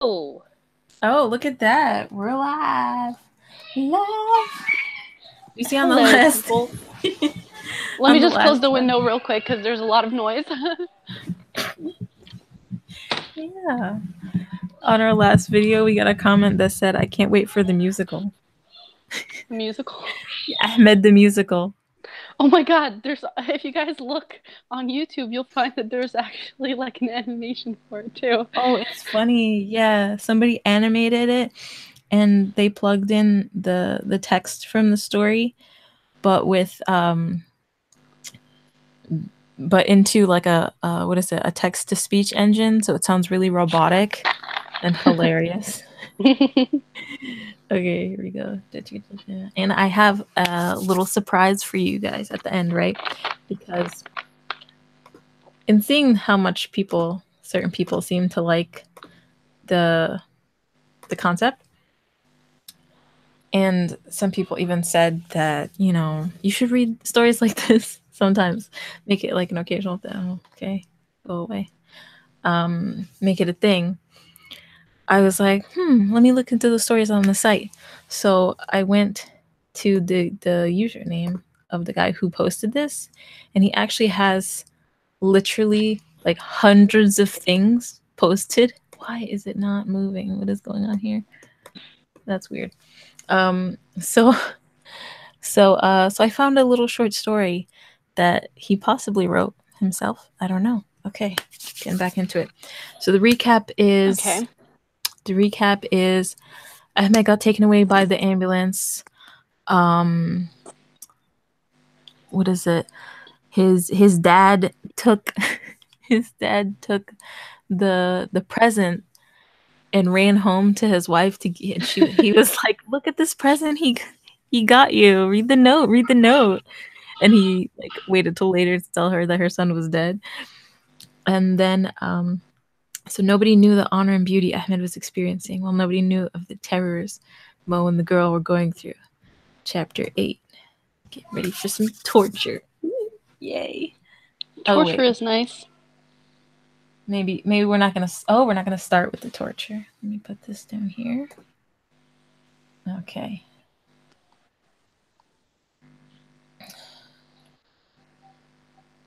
Oh, Oh, look at that. We're live. Live. You see on the hello, last people. Let on me the just close last the one. window real quick because there's a lot of noise. Yeah. On our last video, we got a comment that said, I can't wait for the musical. Musical. Ahmed the musical. Oh my God! If you guys look on YouTube, you'll find that there's actually like an animation for it too. Oh, it's funny. Yeah. Somebody animated it and they plugged in the text from the story, but with but into like a what is it? A text to speech engine, so it sounds really robotic and hilarious. Okay, here we go. And I have a little surprise for you guys at the end, right? Because in seeing how much certain people seem to like the concept, and some people even said that, you should read stories like this sometimes. Make it like an occasional thing. Oh, okay, go away. Make it a thing. I was like, let me look into the stories on the site. So I went to the username of the guy who posted this, and he actually has literally like hundreds of things posted. Why is it not moving? What is going on here? That's weird. So so I found a little short story that he possibly wrote himself. I don't know. Okay, getting back into it. So Okay. the recap is Ahmed got taken away by the ambulance. Um, what is it? His dad took his dad took the present and ran home to his wife to get. He was like, "Look at this present. He got you. Read the note. Read the note." And he like waited till later to tell her that her son was dead. And then so nobody knew the honor and beauty Ahmed was experiencing, while nobody knew of the terrors Mo and the girl were going through. Chapter 8. Get ready for some torture. Yay. Oh Torture wait. is nice. Maybe we're not gonna start with the torture. Let me put this down here. Okay.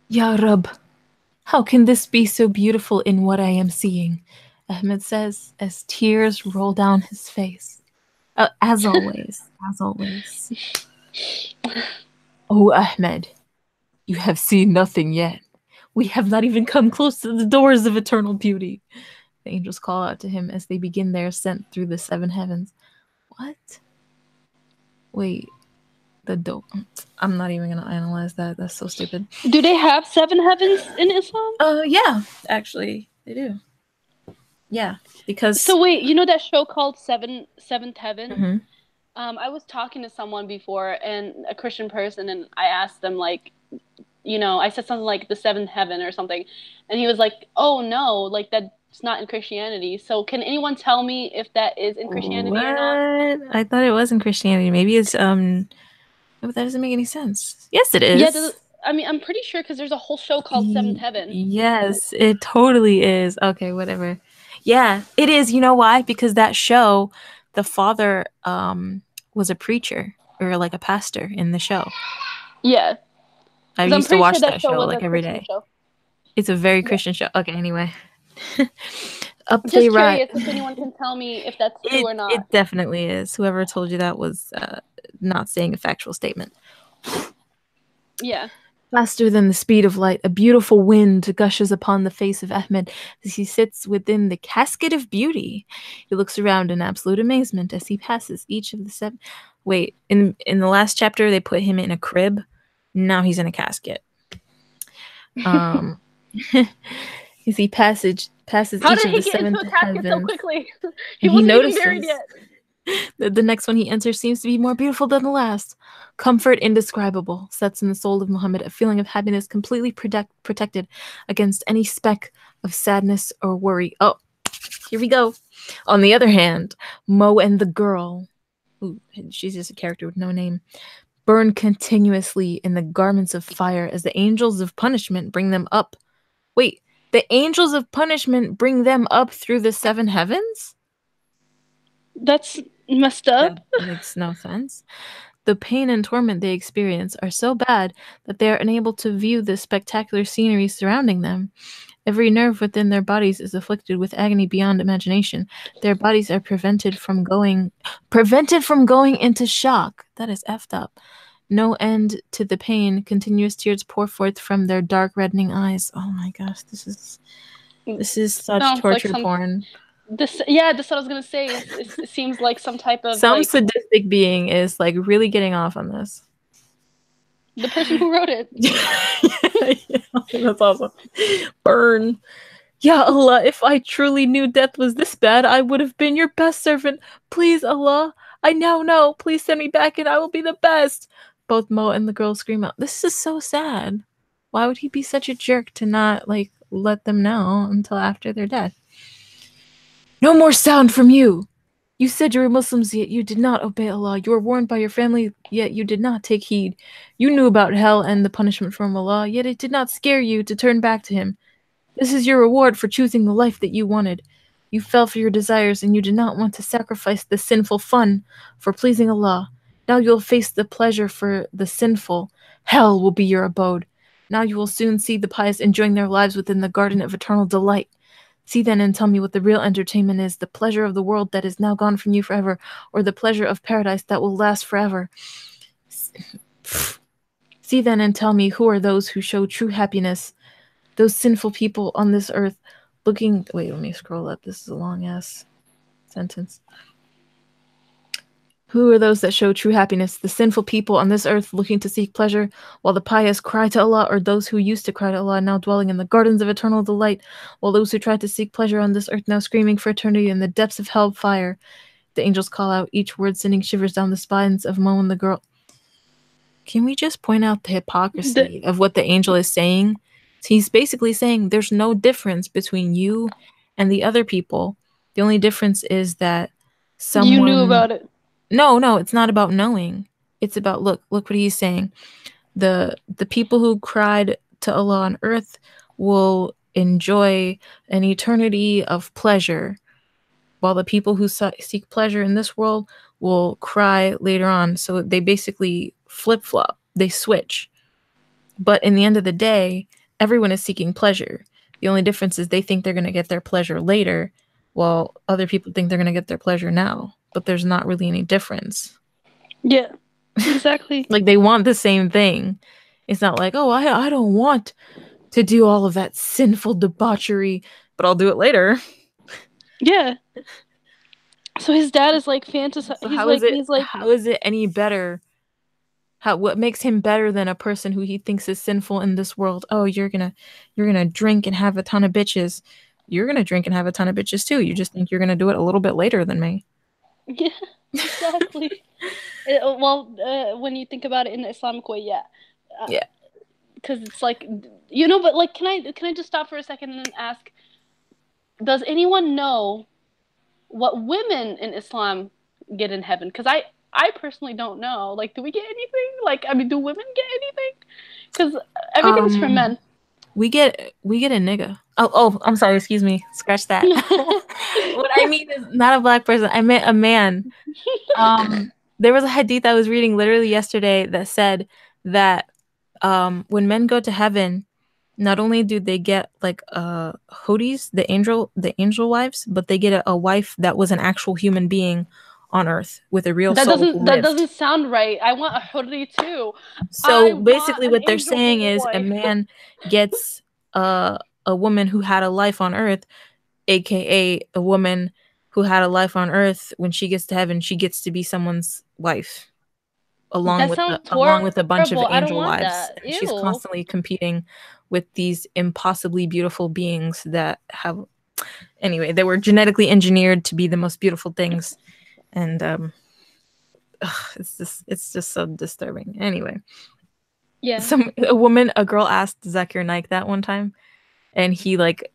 Ya Rab, how can this be so beautiful in what I am seeing? Ahmed says as tears roll down his face. As always, as always. Oh, Ahmed, you have seen nothing yet. We have not even come close to the doors of eternal beauty. The angels call out to him as they begin their ascent through the seven heavens. What? Wait, the door. I'm not even gonna analyze that. That's so stupid. Do they have 7 heavens in Islam? Yeah, actually, they do. Yeah, because. So wait, you know that show called Seventh Heaven? Mhm. I was talking to someone before, and a Christian person, and I asked them like, I said something like the seventh heaven or something, and he was like, "Oh no, like that's not in Christianity." So can anyone tell me if that is in Christianity or not? What? I thought it was in Christianity. Maybe it's no, but that doesn't make any sense. Yes, it Yeah, is. I mean, I'm pretty sure because there's a whole show called Seventh Heaven. Yes, it totally is. Okay, whatever. Yeah, it is. You know why? Because that show, the father was a preacher or like a pastor in the show. Yeah, I because I'm used to pretty sure watch that that show show was like a every Christian day. show. It's a very Yeah, Christian show. Okay, anyway. Up I'm they just rise. curious if anyone can tell me if that's true It or not. it definitely is. Whoever told you that was not saying a factual statement. Yeah. Faster than the speed of light, a beautiful wind gushes upon the face of Ahmed as he sits within the casket of beauty. He looks around in absolute amazement as he passes each of the seven. Wait, in the last chapter they put him in a crib. Now he's in a casket. Um, as he passes How each did of he the get into seventh a casket so heavens, quickly? He and he wasn't even married notices yet. the next one he enters seems to be more beautiful than the last. Comfort indescribable sets in the soul of Muhammad a feeling of happiness completely protected against any speck of sadness or worry. Oh, here we go. On the other hand, Mo and the girl, ooh, she's just a character with no name, burn continuously in the garments of fire as the angels of punishment bring them up. Wait, the angels of punishment bring them up through the seven heavens? That's messed up. That makes no sense. The pain and torment they experience are so bad that they are unable to view the spectacular scenery surrounding them. Every nerve within their bodies is afflicted with agony beyond imagination. Their bodies are prevented from going into shock. That is effed up. No end to the pain. Continuous tears pour forth from their dark, reddening eyes. Oh my gosh, this is such Sounds like torture some porn. this. Yeah, that's what I was gonna say. It seems like some type of Some like sadistic being is like really getting off on this. the person who wrote it. Yeah, that's awesome. Burn. Yeah, Allah, if I truly knew death was this bad, I would have been your best servant. Please, Allah, I now know. Please send me back and I will be the best. Both Mo and the girl scream out. This is so sad. Why would he be such a jerk to not, like, let them know until after they're dead? No more sound from you! You said you were Muslims, yet you did not obey Allah. You were warned by your family, yet you did not take heed. You knew about hell and the punishment from Allah, yet it did not scare you to turn back to Him. This is your reward for choosing the life that you wanted. You fell for your desires and you did not want to sacrifice the sinful fun for pleasing Allah. Now you will face the pleasure for the sinful. Hell will be your abode. Now you will soon see the pious enjoying their lives within the garden of eternal delight. See then and tell me what the real entertainment is, the pleasure of the world that is now gone from you forever, or the pleasure of paradise that will last forever. See then and tell me who are those who show true happiness, those sinful people on this earth looking... Wait, let me scroll up. This is a long-ass sentence. Who are those that show true happiness? The sinful people on this earth looking to seek pleasure, while the pious cry to Allah, or those who used to cry to Allah now dwelling in the gardens of eternal delight, while those who tried to seek pleasure on this earth now screaming for eternity in the depths of hell fire. The angels call out, each word sending shivers down the spines of Mo and the girl. Can we just point out the hypocrisy of what the angel is saying? He's basically saying there's no difference between you and the other people. The only difference is that someone... You knew about it. No, it's not about knowing. It's about look what he's saying. The people who cried to Allah on earth will enjoy an eternity of pleasure, while the people who seek pleasure in this world will cry later on. So they basically flip-flop. They switch. But in the end of the day, everyone is seeking pleasure. The only difference is they think they're going to get their pleasure later, while other people think they're going to get their pleasure now. But there's not really any difference. Yeah, exactly. Like, they want the same thing. It's not like, oh, I don't want to do all of that sinful debauchery, but I'll do it later. Yeah. So his dad is like fantasizing. So how is it any better? What makes him better than a person who he thinks is sinful in this world? Oh, you're gonna drink and have a ton of bitches. You're gonna drink and have a ton of bitches too. You just think you're gonna do it a little bit later than me. Yeah, exactly. When you think about it in the Islamic way, yeah. Yeah. Because it's like, but like, can I just stop for a second and ask, does anyone know what women in Islam get in heaven? Because I personally don't know. Like, do we get anything? Like, I mean, do women get anything? Because everything's for men. We get a nigga. Oh, I'm sorry. Excuse me. Scratch that. What I mean is not a black person. I meant a man. There was a hadith I was reading literally yesterday that said that when men go to heaven, not only do they get like hodis, the angel wives, but they get a wife that was an actual human being on earth with a real soul who lived. That doesn't sound right. I want a hodi too. So basically what they're saying is a man gets a woman who had a life on earth, aka a woman who had a life on earth. When she gets to heaven, she gets to be someone's wife along with a bunch of angel wives. She's constantly competing with these impossibly beautiful beings that have, anyway, they were genetically engineered to be the most beautiful things. And it's just so disturbing. Anyway, yeah. A girl asked Zakir Naik that one time, and he like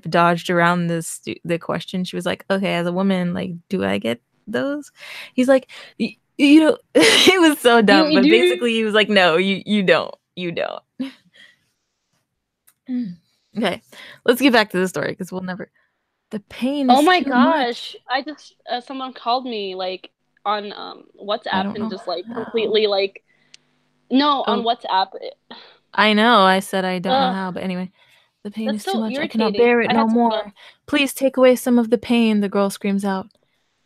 dodged around the question. She was like, "Okay, as a woman, like, do I get those?" He's like, "You know," it was so dumb, but basically he was like, "No, you don't. Okay, let's get back to the story because we'll never. The pain Oh is my too gosh. much. I just someone called me like on I WhatsApp don't and know just like how. completely like no, on Oh, WhatsApp. I know. I said I don't know Ugh, how, but anyway. The pain that's is too so much. I cannot irritating. bear it I no had to more. Please take away some of the pain, the girl screams out.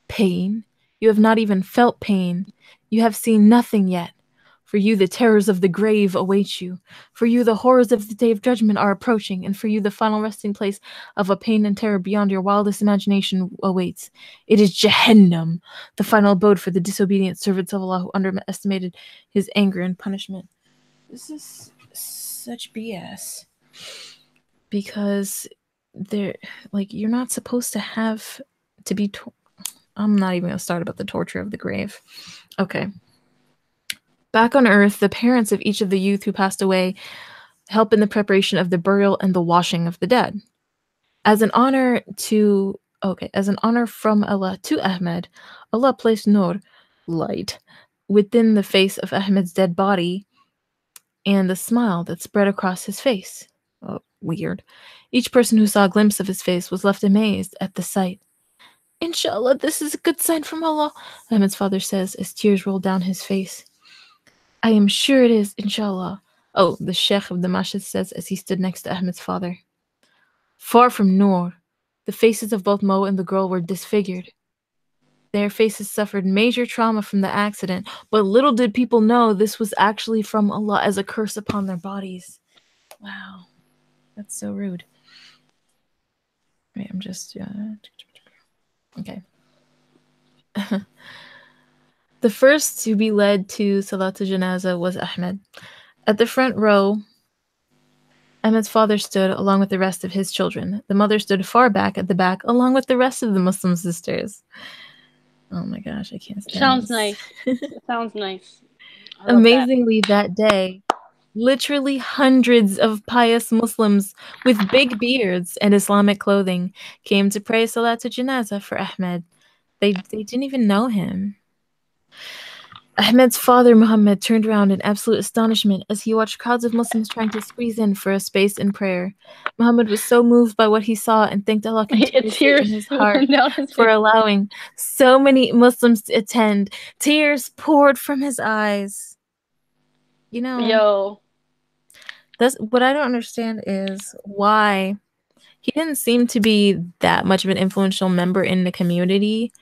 Pain? You have not even felt pain. You have seen nothing yet. For you, the terrors of the grave await you. For you, the horrors of the day of judgment are approaching, and for you, the final resting place of a pain and terror beyond your wildest imagination awaits. It is Jehannam, the final abode for the disobedient servants of Allah who underestimated his anger and punishment. This is such BS. Because they're like, you're not supposed to have to be. I'm not even going to start about the torture of the grave. Okay. Back on Earth, the parents of each of the youth who passed away help in the preparation of the burial and the washing of the dead. As an honor to as an honor from Allah to Ahmed, Allah placed Nur, light, within the face of Ahmed's dead body and the smile that spread across his face. Oh, weird. Each person who saw a glimpse of his face was left amazed at the sight. Inshallah, this is a good sign from Allah, Ahmed's father says as tears roll down his face. I am sure it is, inshallah. Oh, the sheikh of the masjid says as he stood next to Ahmed's father. Far from Noor, the faces of both Mo and the girl were disfigured. Their faces suffered major trauma from the accident, but little did people know this was actually from Allah as a curse upon their bodies. Wow, that's so rude. Wait, I'm just okay. The first to be led to Salatul Janazah was Ahmed. At the front row, Ahmed's father stood along with the rest of his children. The mother stood far back at the back along with the rest of the Muslim sisters. Oh my gosh, I can't stand sounds this. nice. It sounds nice. I love that. Amazingly, that day, literally hundreds of pious Muslims with big beards and Islamic clothing came to pray Salatul Janazah for Ahmed. They didn't even know him. Ahmed's father, Muhammad, turned around in absolute astonishment as he watched crowds of Muslims trying to squeeze in for a space in prayer. Muhammad was so moved by what he saw and thanked Allah continuously in Tears his heart went down his for face. allowing so many Muslims to attend. Tears poured from his eyes. You know, Yo. that's what I don't understand is why he didn't seem to be that much of an influential member in the community.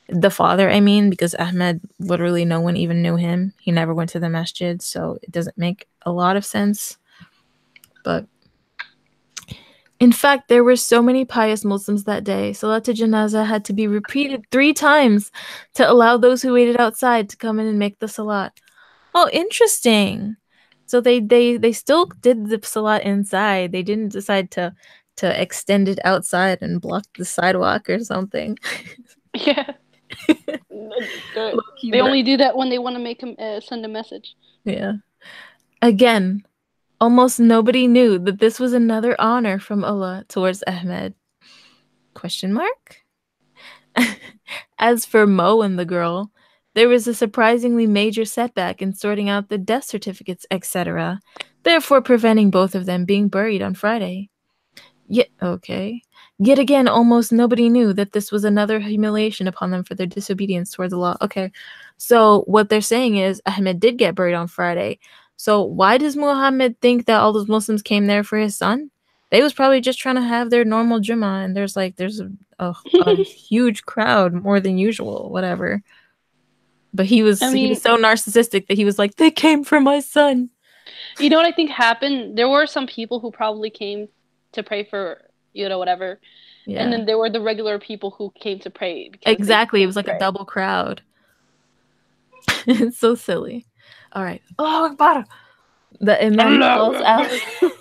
The father, I mean, because Ahmed, literally no one even knew him. He never went to the masjid, so it doesn't make a lot of sense. But in fact, there were so many pious Muslims that day. Salatul Janazah had to be repeated 3 times to allow those who waited outside to come in and make the salat. Oh, interesting. So they still did the salat inside. They didn't decide to extend it outside and block the sidewalk or something. Yeah. Low-key They bro. only do that when they want to make him send a message. Yeah. Again, almost nobody knew that this was another honor from Allah towards Ahmed. Question mark? As for Mo and the girl, there was a surprisingly major setback in sorting out the death certificates, etc., therefore preventing both of them being buried on Friday. Yet again, almost nobody knew that this was another humiliation upon them for their disobedience towards the law. Okay, so what they're saying is Ahmed did get buried on Friday. So why does Muhammad think that all those Muslims came there for his son? They was probably just trying to have their normal Jummah, and there's a huge crowd, more than usual, whatever. But he I was mean, so narcissistic that he was like, they came for my son. you know what I think happened? There were some people who probably came to pray for, whatever. And Yeah, then there were the regular people who came to pray because they exactly. It came was to like a pray. double crowd. It's so silly. All right. Oh, Akbar. The imam Allahu Akbar.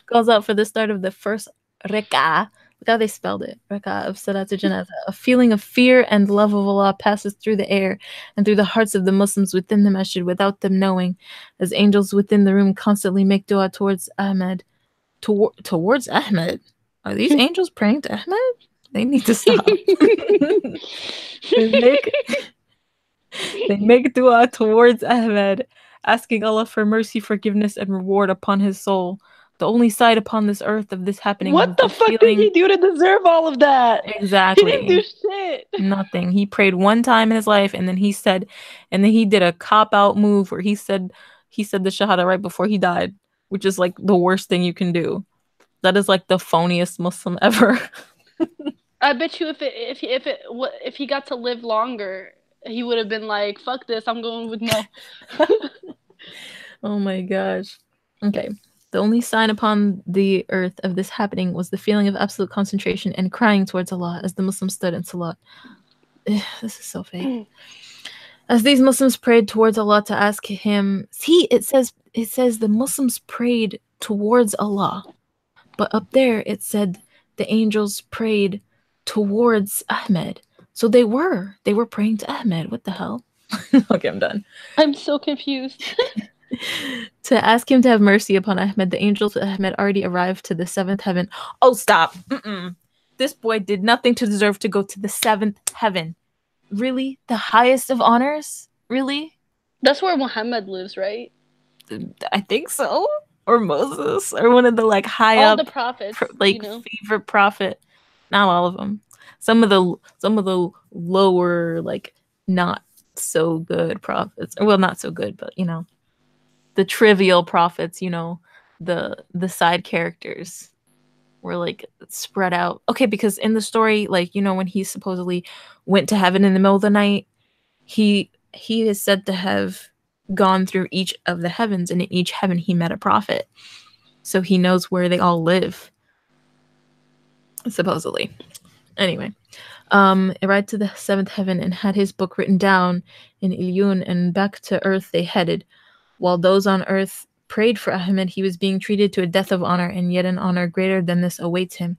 calls out for the start of the first rek'ah. Look how they spelled it. Rek'ah of Salatul Janazah. A feeling of fear and love of Allah passes through the air and through the hearts of the Muslims within the masjid without them knowing, as angels within the room constantly make dua towards Ahmed. Towards Ahmed? Are these angels praying to Ahmed? They need to stop. they make They make dua towards Ahmed, asking Allah for mercy, forgiveness, and reward upon his soul. The only sight upon this earth of this happening What was the the fuck did feeling. he do to deserve all of that? He didn't do Exactly. shit. Nothing. He prayed one time in his life, and then he did a cop out move where he said the shahada right before he died, which is like the worst thing you can do. That is like the phoniest Muslim ever. I bet you if he got to live longer, he would have been like, "Fuck this, I'm going with no." Oh my gosh. Okay. The only sign upon the earth of this happening was the feeling of absolute concentration and crying towards Allah as the Muslims stood in salat. This is so fake. As these Muslims prayed towards Allah to ask him, see, it says the Muslims prayed towards Allah, but up there it said the angels prayed towards Ahmed. So they were praying to Ahmed. What the hell? Okay, I'm done. I'm so confused. To ask him to have mercy upon Ahmed, the angels with Ahmed already arrived to the seventh heaven. Oh, stop. Mm-mm. This boy did nothing to deserve to go to the seventh heaven. Really? The highest of honors? Really? That's where Muhammad lives, right? I think so. Or Moses, or one of the like high All the up, prophets, like favorite prophet. Not all of them. Some of the lower, like not so good prophets. Well, not so good, but the trivial prophets. The side characters were like spread out. Okay, because in the story, like when he supposedly went to heaven in the middle of the night, he is said to have gone through each of the heavens, and in each heaven he met a prophet, so he knows where they all live, supposedly. Anyway, arrived to the seventh heaven and had his book written down in Ilyun, and back to earth they headed. While those on earth prayed for Ahmed, he was being treated to a death of honor, and yet an honor greater than this awaits him.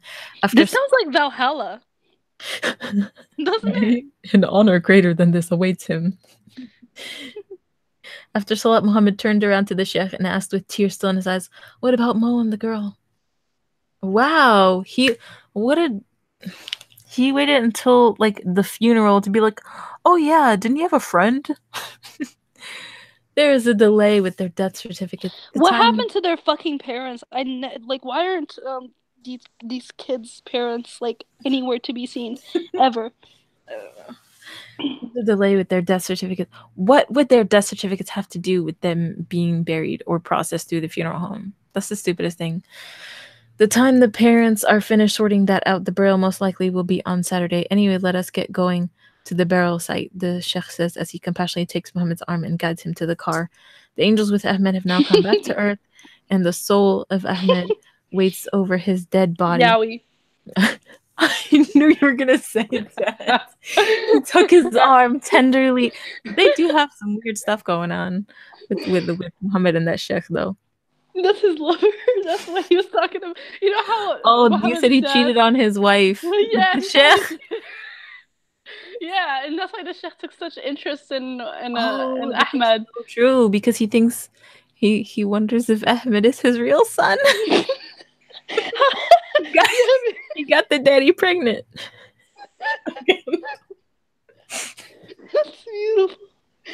This sounds like Valhalla, doesn't it? An honor greater than this awaits him. After Salat, Muhammad turned around to the sheikh and asked with tears still in his eyes, "What about Mo and the girl?" Wow, he waited until like the funeral to be like, "Oh yeah, didn't you have a friend?" There is a delay with their death certificate. What happened to their fucking parents? Like, why aren't these kids' parents like anywhere to be seen ever? The delay with their death certificate. What would their death certificates have to do with them being buried or processed through the funeral home? That's the stupidest thing. The time the parents are finished sorting that out, the burial most likely will be on Saturday. Anyway, let us get going to the burial site, the sheikh says as he compassionately takes Muhammad's arm and guides him to the car. The angels with Ahmed have now come back to earth, and the soul of Ahmed waits over his dead body. Yowie. I knew you were gonna say that. He took his arm tenderly. They do have some weird stuff going on with Muhammad and that sheikh, though. That's his lover. That's what he was talking about. You know how? Oh, you said he cheated on his wife. Yeah, with the sheikh. Yeah, and that's why the sheikh took such interest in Ahmed. So true, because he thinks he wonders if Ahmed is his real son. He got the daddy pregnant. That's beautiful.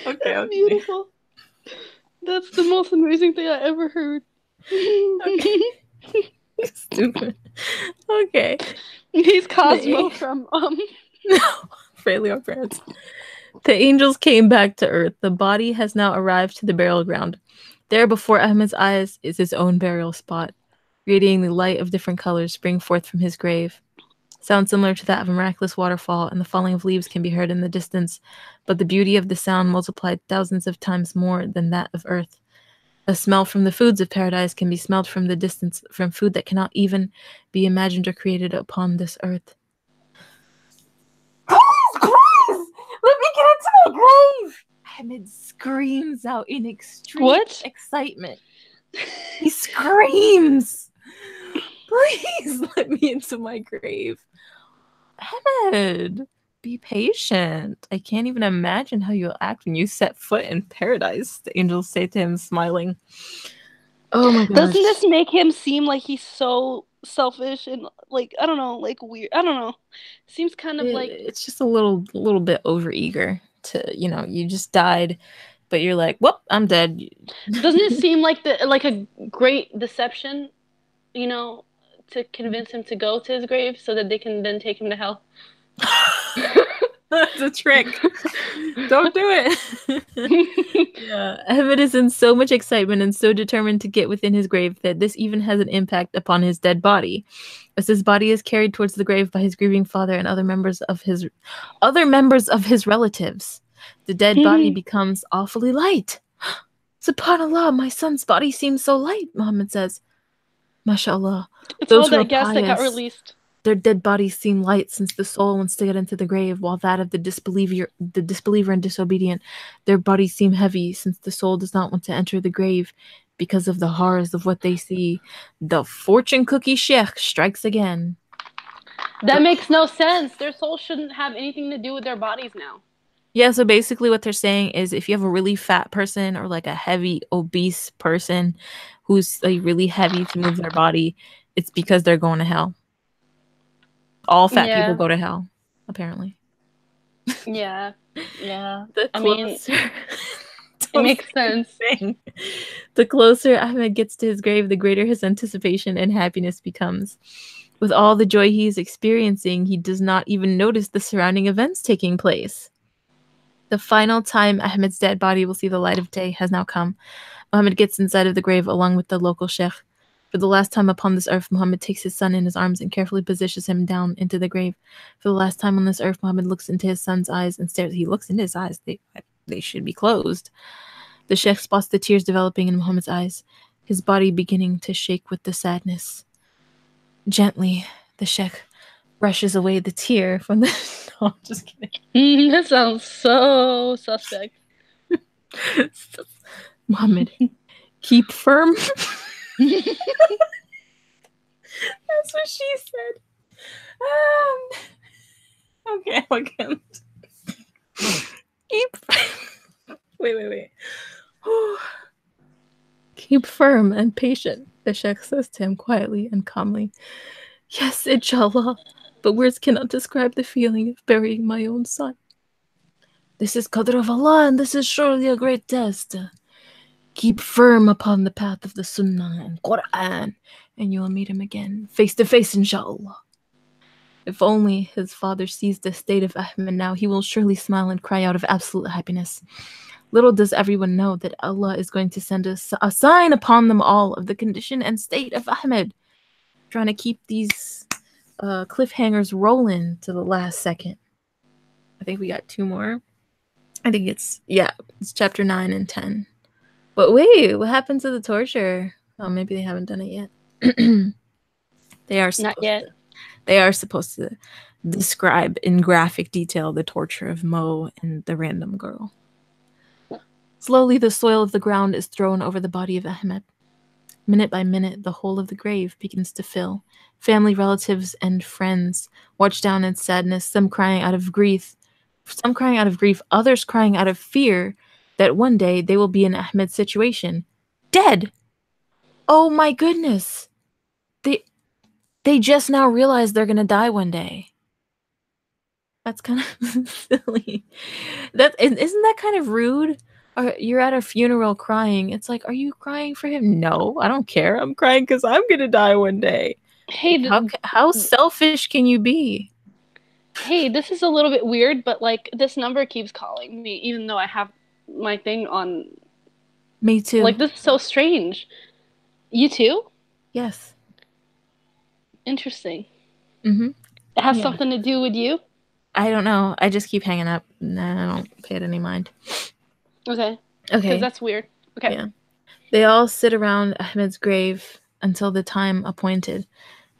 Okay, That's beautiful. That's the most amazing thing I ever heard. Okay. Stupid. Okay. He's Cosmo from No, Fraley France. The angels came back to earth. The body has now arrived to the burial ground. There before Ahmed's eyes is his own burial spot, radiating the light of different colors spring forth from his grave. Sound similar to that of a miraculous waterfall, and the falling of leaves can be heard in the distance, but the beauty of the sound multiplied thousands of times more than that of earth. A smell from the foods of paradise can be smelled from the distance, from food that cannot even be imagined or created upon this earth. Please! Let me get into my grave! Ahmed screams out in extreme excitement. He screams! Please let me into my grave. Ahmed, be patient. I can't even imagine how you'll act when you set foot in paradise, the angels say to him, smiling. Oh my gosh. Doesn't this make him seem like he's so selfish and like, I don't know, like weird? I don't know. Seems kind of like it's just a little bit overeager to, you just died, but you're like, well, I'm dead. Doesn't it seem like a great deception? you know, to convince him to go to his grave so that they can then take him to hell. That's a trick. Don't do it. Yeah, Ahmed is in so much excitement and so determined to get within his grave that this even has an impact upon his dead body. As his body is carried towards the grave by his grieving father and other members of his relatives, the dead body becomes awfully light. Subhanallah, my son's body seems so light, Muhammad says. MashaAllah. It's Those all who are that gas that got pious, released. their dead bodies seem light since the soul wants to get into the grave, while that of the disbeliever and disobedient, their bodies seem heavy since the soul does not want to enter the grave because of the horrors of what they see. The fortune cookie sheikh strikes again. That makes no sense. Their soul shouldn't have anything to do with their bodies now. Yeah, so basically what they're saying is if you have a really fat person or like a heavy obese person who's like really heavy to move their body, it's because they're going to hell. All fat people go to hell, apparently. Yeah. The closer it makes sense. The closer Ahmed gets to his grave, the greater his anticipation and happiness becomes. With all the joy he is experiencing, he does not even notice the surrounding events taking place. The final time Ahmed's dead body will see the light of day has now come. Muhammad gets inside of the grave along with the local sheikh. For the last time upon this earth, Muhammad takes his son in his arms and carefully positions him down into the grave. For the last time on this earth, Muhammad looks into his son's eyes and stares. He looks into his eyes. They should be closed. The sheikh spots the tears developing in Muhammad's eyes, his body beginning to shake with the sadness. Gently, the sheikh brushes away the tear from the... No, I'm just kidding. That sounds so suspect. Muhammad, keep firm. That's what she said. Okay. Wait. Keep firm and patient, the sheikh says to him quietly and calmly. Yes, inshallah, but words cannot describe the feeling of burying my own son. This is qadr of Allah, and this is surely a great test. Keep firm upon the path of the Sunnah and Quran, and you will meet him again, face to face, inshallah. If only his father sees the state of Ahmed now, he will surely smile and cry out of absolute happiness. Little does everyone know that Allah is going to send a sign upon them all of the condition and state of Ahmed, trying to keep these cliffhangers rolling to the last second. I think we got 2 more. I think it's chapter 9 and 10. But wait, what happened to the torture? Oh, maybe they haven't done it yet. They are supposed Not yet. They are supposed to describe in graphic detail the torture of Mo and the random girl. Slowly, the soil of the ground is thrown over the body of Ahmed. Minute by minute, the whole of the grave begins to fill. Family, relatives, and friends watch down in sadness, some crying out of grief, others crying out of fear that one day they will be in Ahmed's situation. Dead! Oh my goodness! They just now realize they're gonna die one day. That's kind of silly. Isn't that kind of rude? You're at a funeral crying. It's like, are you crying for him? No, I don't care. I'm crying because I'm gonna die one day. Hey, how selfish can you be? Hey, this is a little bit weird, but like this number keeps calling me, even though I have my thing on. Me too. Like, this is so strange. You too? Yes. Interesting. Mm-hmm. It has something to do with you? I don't know. I just keep hanging up. I don't pay it any mind. Okay. Because that's weird. Okay. Yeah. They all sit around Ahmed's grave until the time appointed.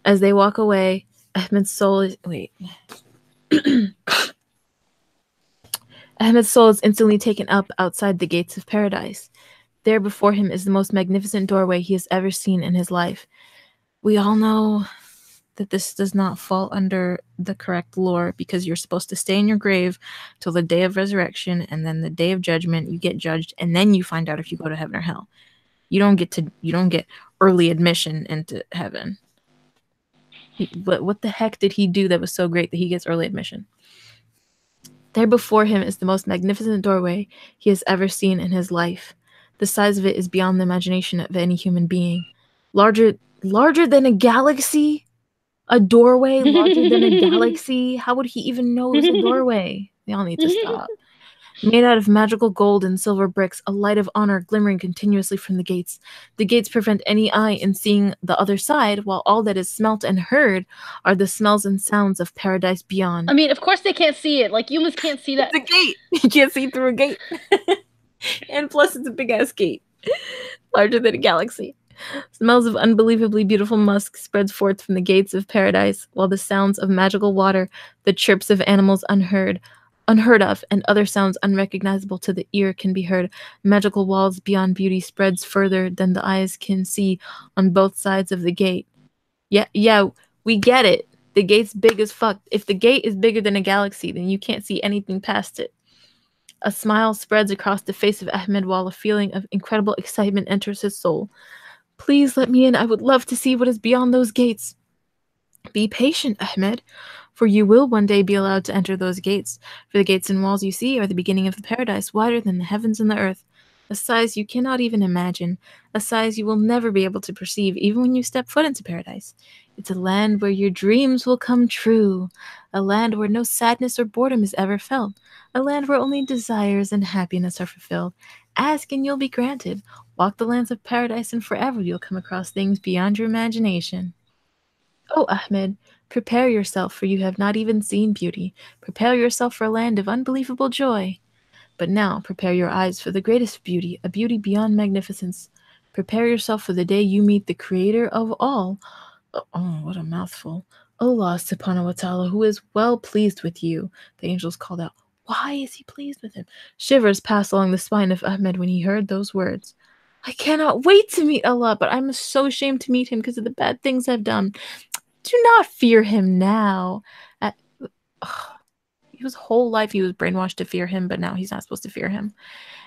As they walk away, Ahmed's soul is... Wait. Ahmed's soul is instantly taken up outside the gates of paradise. There before him is the most magnificent doorway he has ever seen in his life. We all know that this does not fall under the correct lore because you're supposed to stay in your grave till the day of resurrection, and then the day of judgment you get judged, and then you find out if you go to heaven or hell. You don't get early admission into heaven. But what the heck did he do that was so great that he gets early admission? There before him is the most magnificent doorway he has ever seen in his life. The size of it is beyond the imagination of any human being. Larger Larger than a galaxy? A doorway larger than a galaxy? How would he even know it was a doorway? They all need to stop. Made out of magical gold and silver bricks, a light of honor glimmering continuously from the gates. The gates prevent any eye in seeing the other side, while all that is smelt and heard are the smells and sounds of paradise beyond. I mean, of course they can't see it. Like, humans can't see that. It's a gate. You can't see through a gate. And plus, it's a big ass gate, larger than a galaxy. Smells of unbelievably beautiful musk spreads forth from the gates of paradise, while the sounds of magical water, the chirps of animals unheard of, and other sounds unrecognizable to the ear can be heard. Magical walls beyond beauty spreads further than the eyes can see on both sides of the gate. Yeah, we get it. The gate's big as fuck. If the gate is bigger than a galaxy, then you can't see anything past it. A smile spreads across the face of Ahmed while a feeling of incredible excitement enters his soul. Please let me in. I would love to see what is beyond those gates. Be patient, Ahmed, for you will one day be allowed to enter those gates. For the gates and walls you see are the beginning of the paradise, wider than the heavens and the earth. A size you cannot even imagine, a size you will never be able to perceive even when you step foot into paradise. It's a land where your dreams will come true, a land where no sadness or boredom is ever felt, a land where only desires and happiness are fulfilled. Ask and you'll be granted. Walk the lands of paradise and forever you'll come across things beyond your imagination. Oh, Ahmed, prepare yourself, for you have not even seen beauty. Prepare yourself for a land of unbelievable joy. But now prepare your eyes for the greatest beauty, a beauty beyond magnificence. Prepare yourself for the day you meet the creator of all. Oh, what a mouthful. Allah subhanahu wa ta'ala, who is well pleased with you. The angels called out, why is he pleased with him? Shivers passed along the spine of Ahmed when he heard those words. I cannot wait to meet Allah, but I'm so ashamed to meet him because of the bad things I've done. Do not fear him now. His whole life he was brainwashed to fear him, but now he's not supposed to fear him.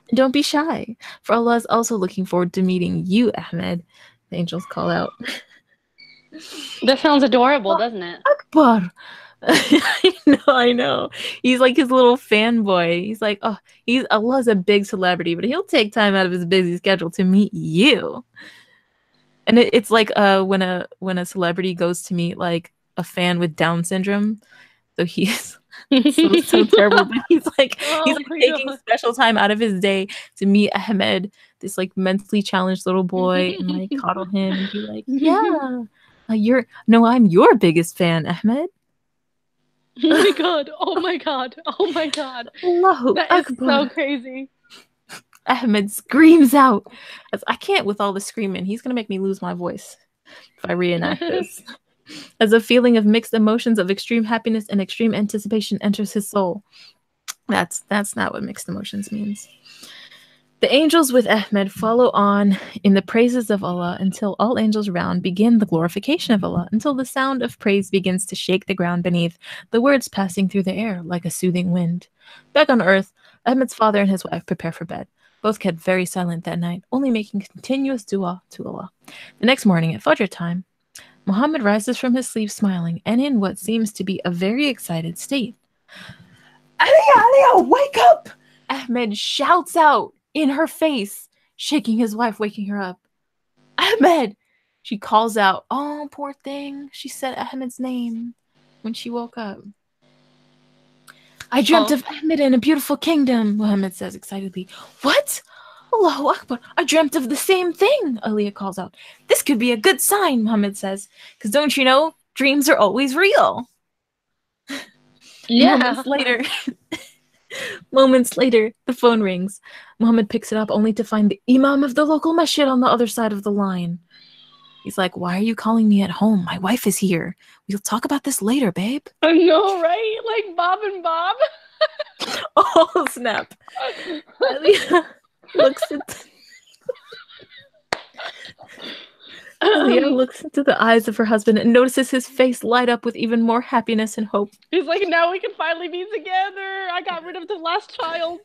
And don't be shy, for Allah is also looking forward to meeting you, Ahmed. The angels call out. That sounds adorable, doesn't it? Akbar. I know. He's like his little fanboy. He's like, oh, Allah's a big celebrity, but he'll take time out of his busy schedule to meet you. And it's like when a celebrity goes to meet like a fan with Down syndrome. So he's so terrible. But he's like taking special time out of his day to meet Ahmed, this like mentally challenged little boy, and like coddle him and be like, yeah, I'm your biggest fan, Ahmed. Oh my god! Oh my god! Oh my god! Allahu That is Akbar. so crazy. Ahmed screams out. I can't with all the screaming. He's gonna make me lose my voice if I reenact this. As a feeling of mixed emotions of extreme happiness and extreme anticipation enters his soul. That's not what mixed emotions means. The angels with Ahmed follow on in the praises of Allah until all angels around begin the glorification of Allah, until the sound of praise begins to shake the ground beneath, the words passing through the air like a soothing wind. Back on earth, Ahmed's father and his wife prepare for bed. Both kept very silent that night, only making continuous dua to Allah. The next morning at Fajr time, Muhammad rises from his sleep smiling and in what seems to be a very excited state. Aliyah, wake up! Ahmed shouts out in her face, shaking his wife, waking her up. Ahmed! She calls out, oh, poor thing. She said Ahmed's name when she woke up. I dreamt of Ahmed in a beautiful kingdom, Muhammad says excitedly. What? Allahu Akbar, I dreamt of the same thing, Aliyah calls out. This could be a good sign, Muhammad says, because don't you know, dreams are always real. Yeah. Moments later, the phone rings. Muhammad picks it up only to find the imam of the local masjid on the other side of the line. He's like, why are you calling me at home? My wife is here. We'll talk about this later, babe. I know, right? Like Bob and Bob. Oh, snap. Aliyah looks into the eyes of her husband and notices his face light up with even more happiness and hope. He's like, now we can finally be together. I got rid of the last child.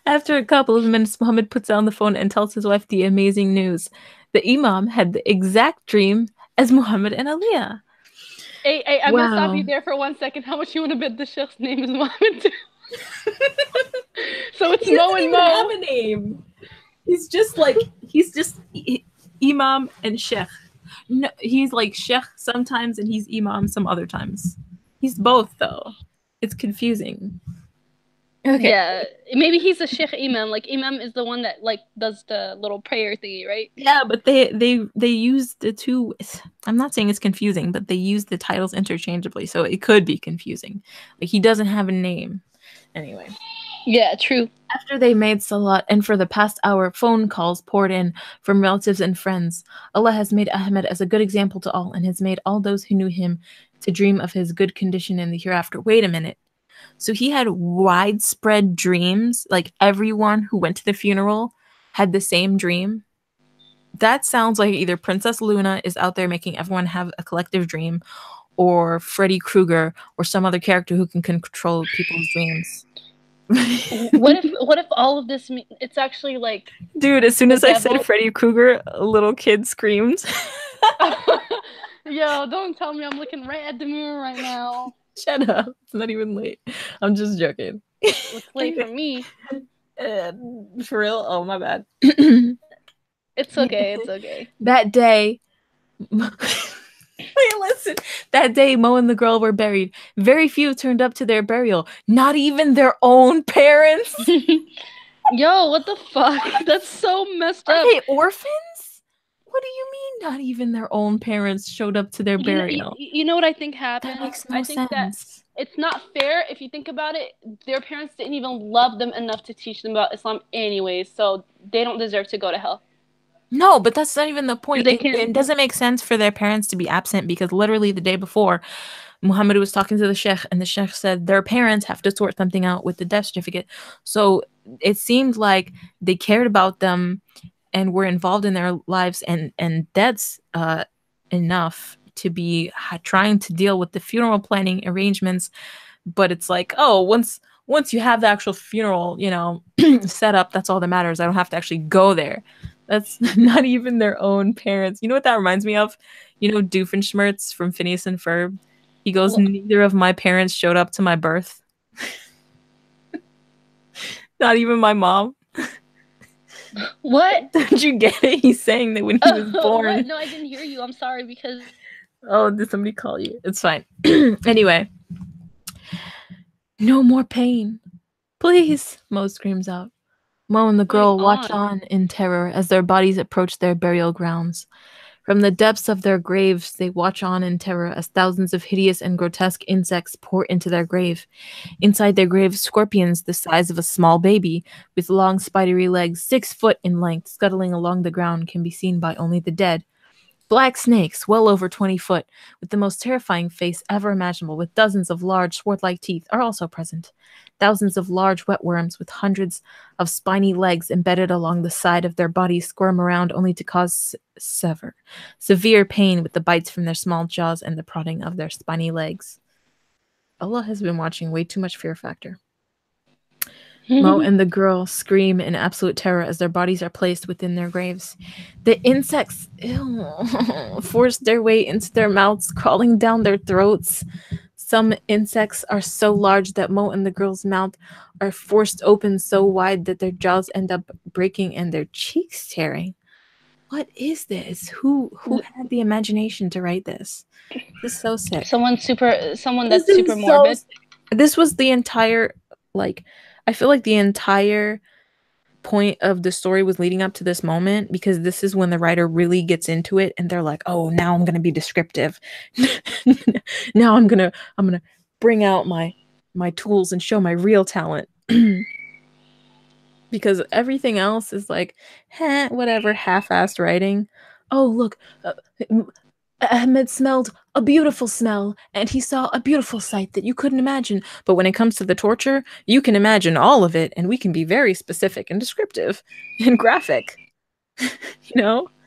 After a couple of minutes, Muhammad puts down the phone and tells his wife the amazing news. The imam had the exact dream as Muhammad and Aliyah. Hey, I'm gonna stop you there for 1 second. How much you want to bet the sheikh's name is Muhammad too? So it's Mo and Mo. Have a name. He's just Imam and Sheikh. No, he's like Sheikh sometimes and he's Imam some other times. He's both though. It's confusing. Okay. Yeah, maybe he's a Sheikh Imam. Like Imam is the one that like does the little prayer thingy, right? Yeah, but they use the two. I'm not saying it's confusing, but they use the titles interchangeably, so it could be confusing. Like he doesn't have a name. Anyway, Yeah, true. after they made salat and for the past hour, phone calls poured in from relatives and friends. Allah has made Ahmed as a good example to all and has made all those who knew him to dream of his good condition in the hereafter. Wait a minute. So he had widespread dreams, like everyone who went to the funeral had the same dream. That sounds like either Princess Luna is out there making everyone have a collective dream, or Freddy Krueger, or some other character who can control people's dreams. What if all of this it's actually like Dude, as soon the as I said devil? Freddy Krueger, a little kid screamed. Yo, don't tell me I'm looking right at the mirror right now. Shut up. It's not even late. I'm just joking. It's late for me. For real? Oh, my bad. It's okay. It's okay. That day, wait, listen. That day, Mo and the girl were buried. Very few turned up to their burial. Not even their own parents. Yo, what the fuck? That's so messed Are up. they orphans? What do you mean? Not even their own parents showed up to their burial. You know what I think happened? That makes no I think that sense. it's not fair if you think about it. Their parents didn't even love them enough to teach them about Islam anyways, so they don't deserve to go to hell. No, but that's not even the point. They It, can't. it doesn't make sense for their parents to be absent because literally the day before, Muhammad was talking to the sheikh, and the sheikh said their parents have to sort something out with the death certificate. So it seemed like they cared about them and were involved in their lives, and that's enough to be trying to deal with the funeral planning arrangements. But it's like, oh, once you have the actual funeral, set up, that's all that matters. I don't have to actually go there. That's not even their own parents. You know what that reminds me of? Doofenshmirtz from Phineas and Ferb. He goes, neither of my parents showed up to my birth. Not even my mom. What? Did you get it? He's saying that when he was born. What? No, I didn't hear you. I'm sorry because. Oh, did somebody call you? It's fine. Anyway. No more pain. Please, Mo screams out. Mo and the girl watch on in terror as their bodies approach their burial grounds. From the depths of their graves, they watch on in terror as thousands of hideous and grotesque insects pour into their grave. Inside their grave, scorpions the size of a small baby, with long spidery legs 6 foot in length, scuttling along the ground, can be seen by only the dead. Black snakes, well over 20 foot, with the most terrifying face ever imaginable, with dozens of large sword-like teeth, are also present. Thousands of large wetworms with hundreds of spiny legs embedded along the side of their bodies squirm around only to cause severe pain with the bites from their small jaws and the prodding of their spiny legs. Allah has been watching way too much Fear Factor. Mo and the girl scream in absolute terror as their bodies are placed within their graves. The insects force their way into their mouths, crawling down their throats. Some insects are so large that Mo and the girl's mouth are forced open so wide that their jaws end up breaking and their cheeks tearing. What is this? Who had the imagination to write this? This is so sick. Someone that's super morbid. This was the entire, I feel like the entire point of the story was leading up to this moment, because this is when the writer really gets into it and they're like, oh, now I'm going to be descriptive. Now I'm going to bring out my tools and show my real talent. Because everything else is like, whatever, half-assed writing. Oh, look, Ahmed smelled a beautiful smell, and he saw a beautiful sight that you couldn't imagine. But when it comes to the torture, you can imagine all of it, and we can be very specific and descriptive and graphic.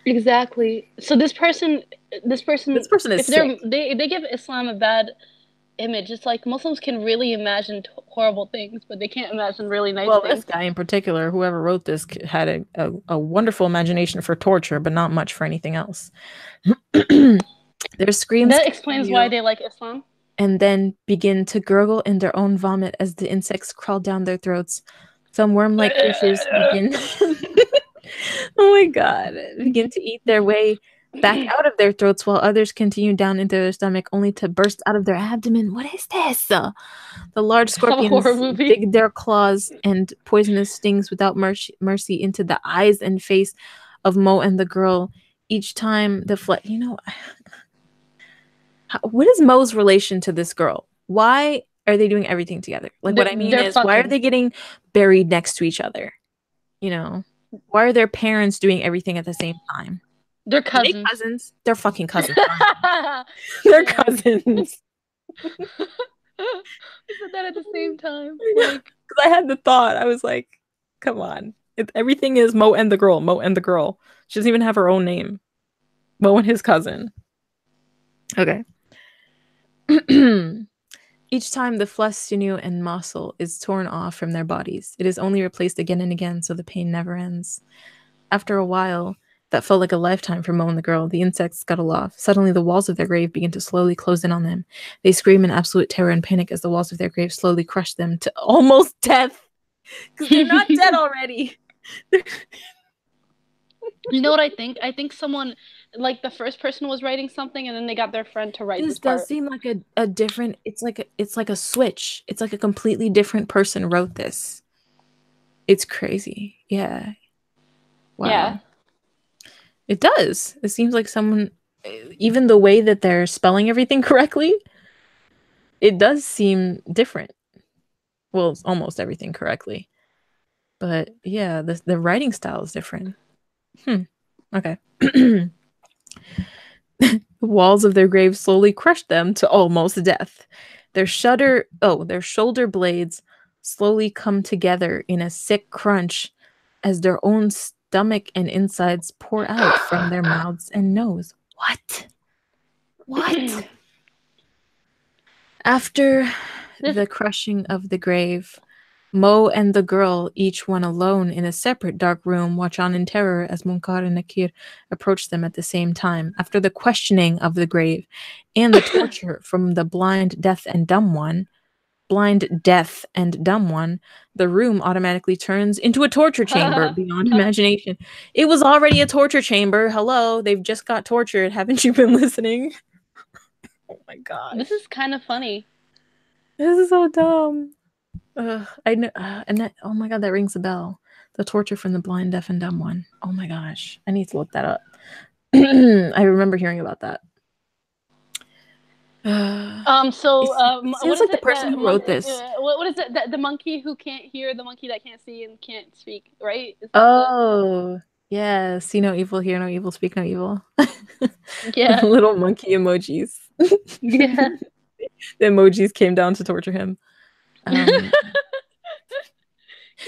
Exactly. So this person is if sick. They give Islam a bad image. It's like Muslims can really imagine horrible things, but they can't imagine really nice things. Well, this guy in particular, whoever wrote this, had a wonderful imagination for torture, but not much for anything else. Their screams. That explains why they like Islam. And then begin to gurgle in their own vomit as the insects crawl down their throats. Some worm-like creatures begin Oh my god. Begin to eat their way back out of their throats while others continue down into their stomach only to burst out of their abdomen. What is this? The large Some horror scorpions movie. dig their claws and poisonous stings without mercy into the eyes and face of Mo and the girl. Each time the what is Mo's relation to this girl? Why are they doing everything together? Like, what I mean They're is, why are fucking. they getting buried next to each other? You know, why are their parents doing everything at the same time? They're Are they cousins. cousins? They're fucking cousins. They're cousins. I said that at the same time. Like, because I had the thought, I was like, come on. Everything is Mo and the girl. Mo and the girl. She doesn't even have her own name. Mo and his cousin. Okay. Each time the flesh, sinew, and muscle is torn off from their bodies, it is only replaced again and again, so the pain never ends. After a while, that felt like a lifetime for Mo and the girl, the insects scuttle off. Suddenly, the walls of their grave begin to slowly close in on them. They scream in absolute terror and panic as the walls of their grave slowly crush them to almost death. Because they're not dead already. you know what I think? I think someone, like the first person was writing something, and then they got their friend to write This this does part. seem like a different. It's like a switch. It's like a completely different person wrote this. It's crazy. Yeah. Wow. Yeah. It does. It seems like someone, even the way that they're spelling everything correctly, it does seem different. Well, it's almost everything correctly. But yeah, the writing style is different. Okay. The walls of their graves slowly crushed them to almost death. Their shoulder blades slowly come together in a sick crunch as their own stomach and insides pour out from their mouths and nose. What? What? After the crushing of the grave, Mo and the girl, each one alone in a separate dark room, watch on in terror as Munkar and Nakir approach them at the same time. After the questioning of the grave and the torture from the blind, deaf, and dumb one, the room automatically turns into a torture chamber beyond imagination. It was already a torture chamber. Hello, they've just got tortured. Haven't you been listening? Oh my god. This is kind of funny. This is so dumb. I know, and that, oh my god, that rings a bell. The torture from the blind, deaf, and dumb one. Oh my gosh, I need to look that up. I remember hearing about that. It seems like the person who wrote this. What is it? The monkey who can't hear, the monkey that can't see and can't speak, right? Yeah. See no evil, hear no evil, speak no evil. Yeah. Little monkey emojis. Yeah. The emojis came down to torture him. Can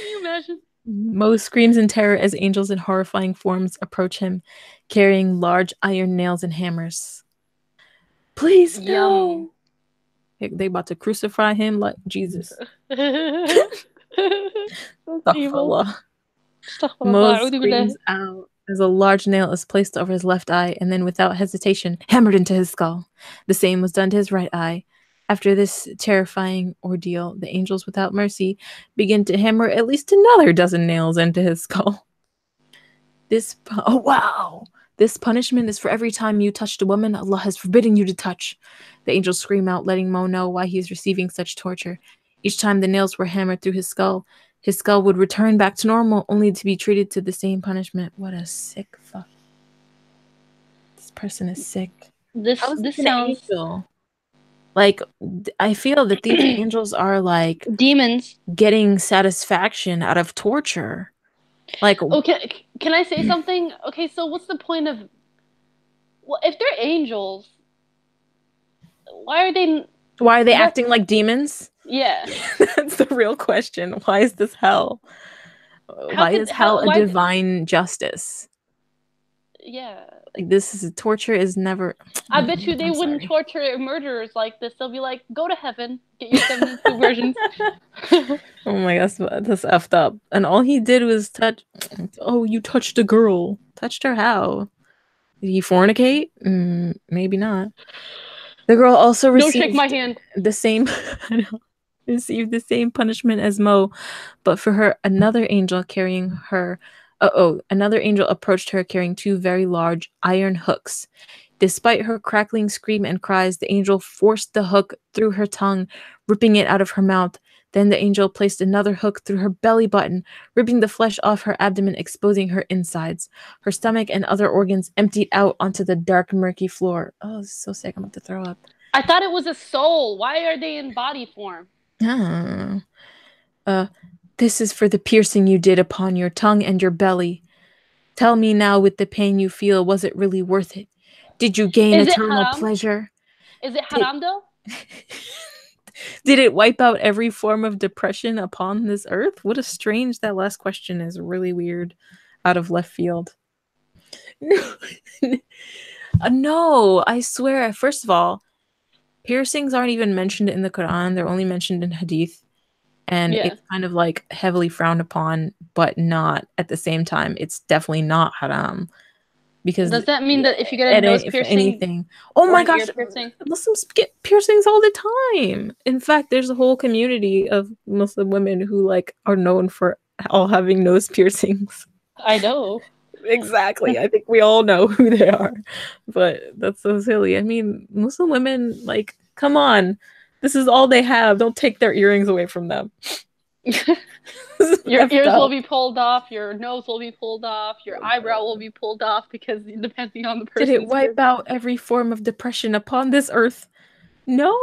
you imagine? Mo screams in terror as angels in horrifying forms approach him, carrying large iron nails and hammers. Please, no! They about to crucify him like Jesus. Mo screams out as a large nail is placed over his left eye and then without hesitation hammered into his skull. The same was done to his right eye. After this terrifying ordeal, the angels without mercy begin to hammer at least another dozen nails into his skull. This punishment is for every time you touched a woman Allah has forbidden you to touch. The angels scream out, letting Mo know why he is receiving such torture. Each time the nails were hammered through his skull would return back to normal, only to be treated to the same punishment. What a sick fuck. This person is sick. This sounds... angel? Like, I feel that these angels are like demons getting satisfaction out of torture. Like, okay, can I say something? Okay, so what's the point of... Well, if they're angels, why are they acting like demons? Yeah. That's the real question. Why is this hell? Why is hell a divine justice? Yeah. Like, torture is never... I bet you they wouldn't torture murderers like this. They'll be like, go to heaven, get your 72 virgins. Oh my gosh, that's effed up. And all he did was touch... Oh, you touched a girl. Touched her how? Did he fornicate? Maybe not. The girl also received... Don't shake my hand. Received the same punishment as Mo, but for her, another angel carrying her Another angel approached her carrying two very large iron hooks. Despite her crackling scream and cries, the angel forced the hook through her tongue, ripping it out of her mouth. Then the angel placed another hook through her belly button, ripping the flesh off her abdomen, exposing her insides. Her stomach and other organs emptied out onto the dark, murky floor. Oh, this is so sick. I'm about to throw up. I thought it was a soul. Why are they in body form? Ah. Uh, this is for the piercing you did upon your tongue and your belly. Tell me now, with the pain you feel, was it really worth it? Did you gain Is it eternal haram? pleasure? Is it Did, haram though? did it wipe out every form of depression upon this earth? What a strange, that last question is really weird, out of left field. No, no, I swear. First of all, piercings aren't even mentioned in the Quran. They're only mentioned in Hadith. And Yeah. it's kind of like heavily frowned upon, but not at the same time. It's definitely not haram. Because Does that mean that if you get a nose if piercing anything, oh or my an ear gosh, piercing? Muslims get piercings all the time. In fact, there's a whole community of Muslim women who like are known for all having nose piercings. I know. Exactly. I think we all know who they are. But that's so silly. I mean, Muslim women, like, come on. This is all they have. Don't take their earrings away from them. Your ears will be pulled off, your nose will be pulled off, your eyebrow will be pulled off because depending on the Did it person's wipe out every form of depression upon this earth? No,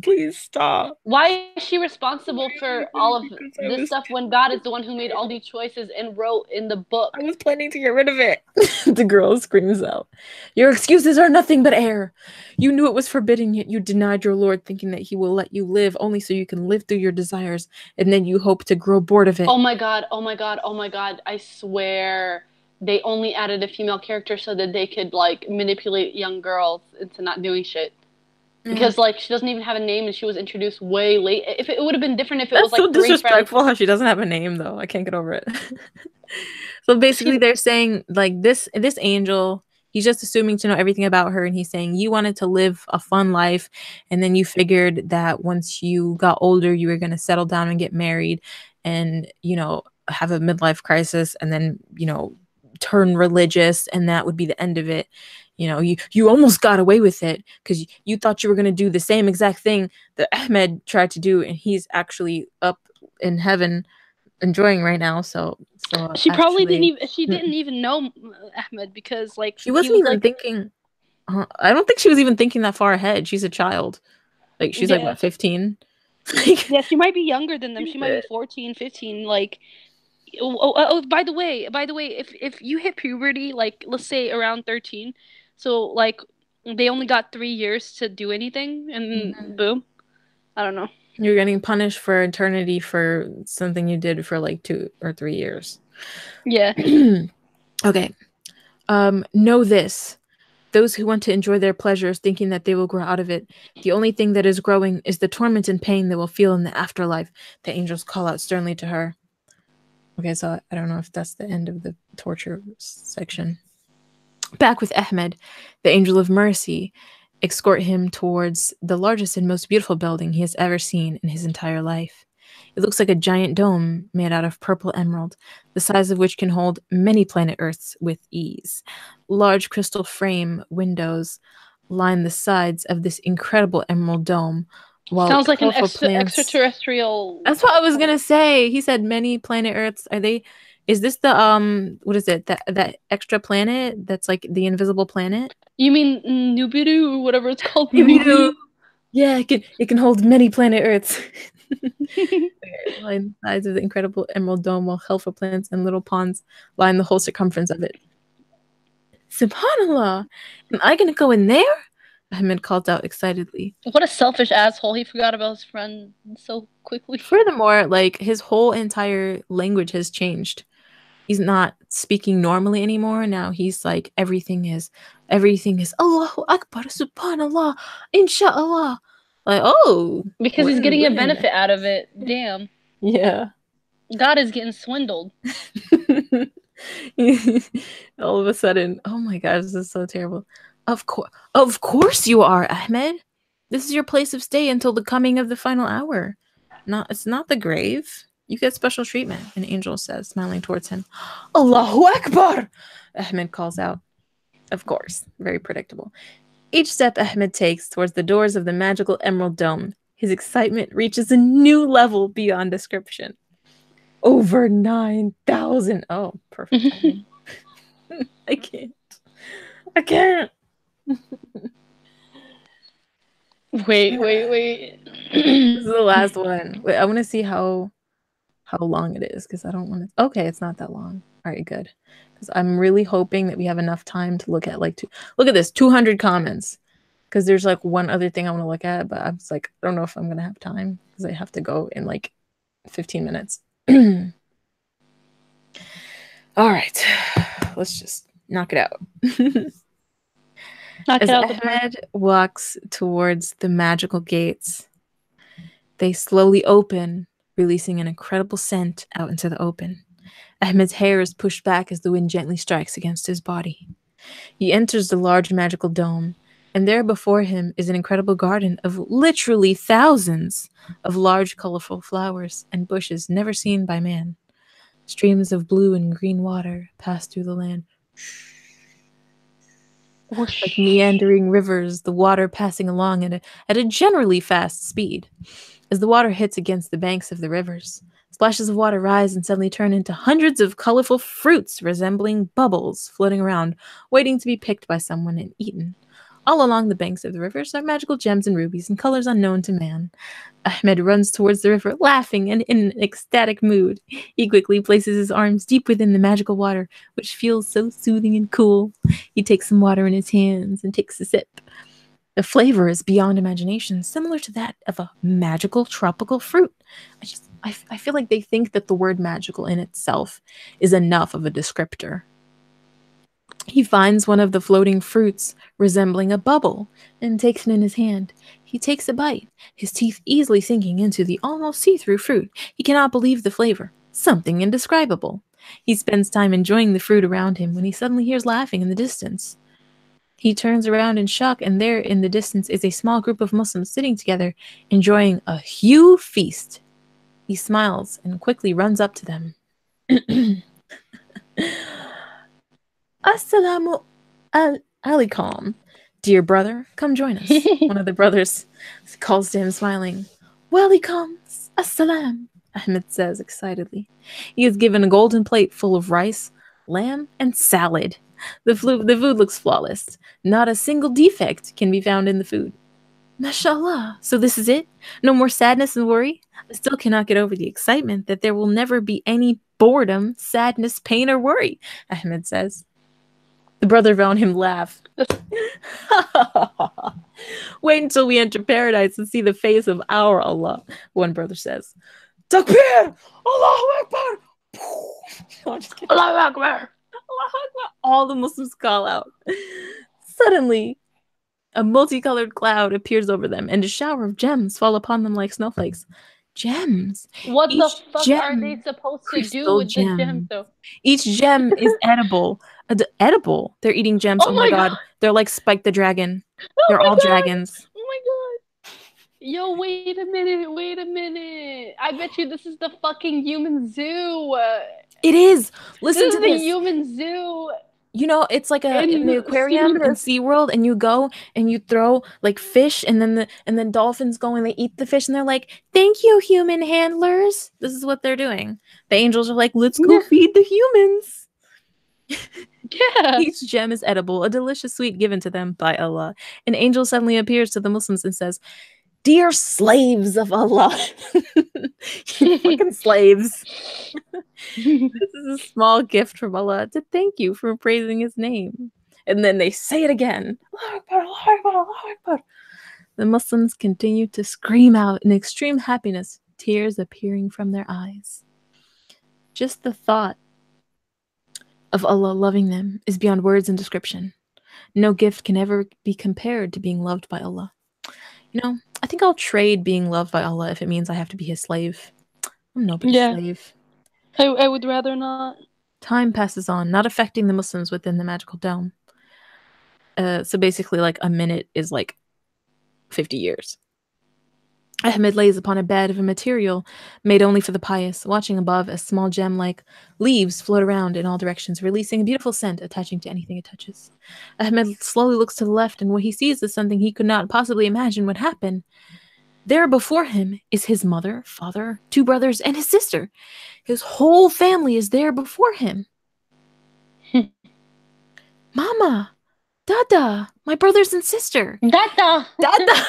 please stop. why is she responsible for all of Because this stuff when God is the one who made all these choices and wrote in the I book? was planning to get rid of it. The girl screams out. Your excuses are nothing but air. You knew it was forbidden, yet you denied your Lord, thinking that he will let you live only so you can live through your desires, and then you hope to grow bored of it. Oh my God, oh my God, oh my God. I swear they only added a female character so that they could like manipulate young girls into not doing shit. Yeah. Because like she doesn't even have a name and she was introduced way late. If it would have been different if it was That's so like three friends. disrespectful how she doesn't have a name, though. I can't get over it. So basically, She they're saying like this angel, he's just assuming to know everything about her, and he's saying you wanted to live a fun life, and then you figured that once you got older, you were gonna settle down and get married, and have a midlife crisis, and then turn religious, and that would be the end of it. You almost got away with it because you thought you were gonna do the same exact thing that Ahmed tried to do, and he's actually up in heaven enjoying right now. So she probably didn't actually, even she didn't even know Ahmed because like she he wasn't was even like thinking. I don't think she was even thinking that far ahead. She's a child. Like she's like yeah. what, 15? Like, Yeah, she might be younger than them. She might be 14, 15. Like by the way, if you hit puberty, like let's say around 13, so like they only got 3 years to do anything, and boom, I don't know. you're getting punished for eternity for something you did for like 2 or 3 years. Yeah, Okay. Know this. Those who want to enjoy their pleasures thinking that they will grow out of it, the only thing that is growing is the torment and pain they will feel in the afterlife. The angels call out sternly to her. Okay, so I don't know if that's the end of the torture section. Back with Ahmed, the angel of mercy, escort him towards the largest and most beautiful building he has ever seen in his entire life. It looks like a giant dome made out of purple emerald, the size of which can hold many planet Earths with ease. Large crystal frame windows line the sides of this incredible emerald dome, while sounds like an colorful plants. extraterrestrial. That's what I was gonna say. He said many planet Earths. Are they? Is this the what is it? That extra planet that's like the invisible planet? You mean Nubiru or whatever it's called, Nibiru. Nibiru? Yeah, it can hold many planet Earths. Line the sides of the incredible emerald dome, while helpful plants and little ponds line the whole circumference of it. Subhanallah, am I gonna go in there? Ahmed called out excitedly. What a selfish asshole! He forgot about his friend so quickly. Furthermore, like his whole entire language has changed. He's not speaking normally anymore. Now he's like everything is Allahu Akbar, Subhanallah, Inshallah. Like, oh, Because he's when getting a when benefit out of it. Damn, yeah. God is getting swindled. All of a sudden, oh my gosh, this is so terrible. Of course you are, Ahmed. This is your place of stay until the coming of the final hour. It's not the grave. You get special treatment, an angel says, smiling towards him. Allahu Akbar! Ahmed calls out. Of course, very predictable. Each step Ahmed takes towards the doors of the magical Emerald Dome, his excitement reaches a new level beyond description. Over 9,000. Oh, perfect timing. I can't. I can't. Wait. This is the last one. Wait, I want to see how long it is because I don't want to. Okay, it's not that long. All right, good. Because I'm really hoping that we have enough time to look at look at this 200 comments. Because there's like one other thing I want to look at, but I was like, I don't know if I'm gonna have time because I have to go in like 15 minutes. All right, let's just knock it out. Knock As it out the park. Ahmed walks towards the magical gates, they slowly open, releasing an incredible scent out into the open. Ahmed's hair is pushed back as the wind gently strikes against his body. He enters the large magical dome, and there before him is an incredible garden of literally thousands of large, colorful flowers and bushes never seen by man. Streams of blue and green water pass through the land. Like meandering rivers, the water passing along at a generally fast speed. As the water hits against the banks of the rivers, splashes of water rise and suddenly turn into hundreds of colorful fruits resembling bubbles floating around, waiting to be picked by someone and eaten. All along the banks of the rivers are magical gems and rubies in colors unknown to man. Ahmed runs towards the river, laughing and in an ecstatic mood. He quickly places his arms deep within the magical water, which feels so soothing and cool. He takes some water in his hands and takes a sip. The flavor is beyond imagination, similar to that of a magical tropical fruit. I feel like they think that the word magical in itself is enough of a descriptor. He finds one of the floating fruits resembling a bubble and takes it in his hand. He takes a bite, his teeth easily sinking into the almost see-through fruit. He cannot believe the flavor. Something indescribable. He spends time enjoying the fruit around him when he suddenly hears laughing in the distance. He turns around in shock, and there in the distance is a small group of Muslims sitting together, enjoying a huge feast. He smiles and quickly runs up to them. Assalamu alaikum. Dear brother, come join us. One of the brothers calls to him, smiling. Welcome, assalam, Ahmed says excitedly. He is given a golden plate full of rice, lamb, and salad. The food looks flawless. Not a single defect can be found in the food. Mashallah. So this is it? No more sadness and worry? I still cannot get over the excitement that there will never be any boredom, sadness, pain, or worry, Ahmed says. The brother around him laugh. Wait until we enter paradise and see the face of our Allah, one brother says. Takbir! Allahu Akbar! No, I'm just kidding. Allahu Akbar! All the Muslims call out. Suddenly, a multicolored cloud appears over them, and a shower of gems fall upon them like snowflakes. Gems. What Each the fuck gem, are they supposed to do crystal with the gems, though? Each gem is edible. Edible. They're eating gems. Oh my god. They're like Spike the Dragon. They're all dragons. Oh my god. Yo, wait a minute. I bet you this is the fucking human zoo. It is. Listen to this. The human zoo. You know, it's like in the aquarium in SeaWorld, and you go and you throw like fish, and then dolphins go and they eat the fish, and they're like, "Thank you, human handlers." This is what they're doing. The angels are like, "Let's go feed the humans." Yeah. Each gem is edible, a delicious sweet given to them by Allah. An angel suddenly appears to the Muslims and says, "Dear slaves of Allah," you fucking slaves. This is a small gift from Allah to thank you for praising his name. And then they say it again. Allahu Akbar, Allahu Akbar, Allahu Akbar. The Muslims continue to scream out in extreme happiness, tears appearing from their eyes. Just the thought of Allah loving them is beyond words and description. No gift can ever be compared to being loved by Allah. You know, I think I'll trade being loved by Allah if it means I have to be his slave. I'm nobody's slave. I would rather not. Time passes on, not affecting the Muslims within the magical dome. So basically, like, a minute is like 50 years. Ahmed lays upon a bed of a material made only for the pious, watching above as small gem-like leaves float around in all directions, releasing a beautiful scent attaching to anything it touches. Ahmed slowly looks to the left, and what he sees is something he could not possibly imagine would happen. There before him is his mother, father, 2 brothers, and his sister. His whole family is there before him. Mama, Dada, my brothers and sister. Dada. Dada.